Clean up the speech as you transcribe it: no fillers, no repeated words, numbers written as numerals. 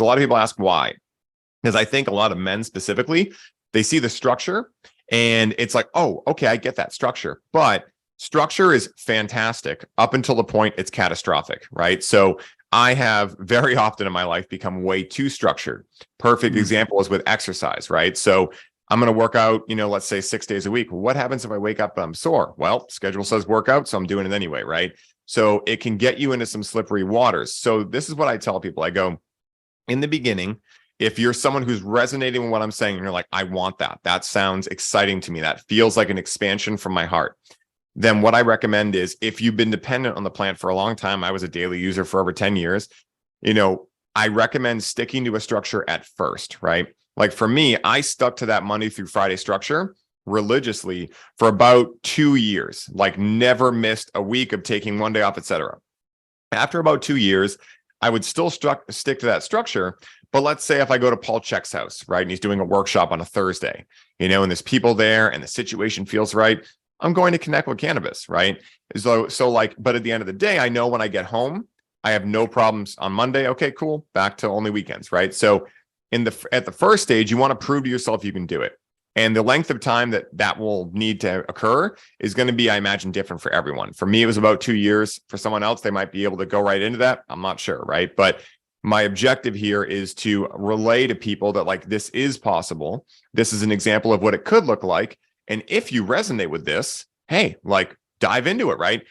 So a lot of people ask why, because I think a lot of men specifically, they see the structure and it's like, oh, okay, I get that structure. But structure is fantastic up until the point it's catastrophic, right? So I have very often in my life become way too structured. Perfect example is with exercise, right? So I'm going to work out, let's say 6 days a week. What happens if I wake up and I'm sore? Well, schedule says work out, so I'm doing it anyway, right? So it can get you into some slippery waters. So this is what I tell people. I go, in the beginning, if you're someone who's resonating with what I'm saying, and you're like, I want that. That sounds exciting to me. That feels like an expansion from my heart. Then what I recommend is, if you've been dependent on the plant for a long time, I was a daily user for over 10 years, I recommend sticking to a structure at first, right? Like for me, I stuck to that Monday through Friday structure religiously for about 2 years, like never missed a week of taking one day off, etc. After about 2 years, I would still stick to that structure. But let's say if I go to Paul Check's house, right, and he's doing a workshop on a Thursday, and there's people there and the situation feels right, I'm going to connect with cannabis, right? But at the end of the day, I know when I get home, I have no problems on Monday. Okay, cool. Back to only weekends, right? So at the first stage, you want to prove to yourself you can do it. And the length of time that will need to occur is going to be, I imagine, different for everyone. For me, it was about 2 years. For someone else, they might be able to go right into that. I'm not sure, right? But my objective here is to relay to people that, like, this is possible. This is an example of what it could look like. And if you resonate with this, hey, like, dive into it, right?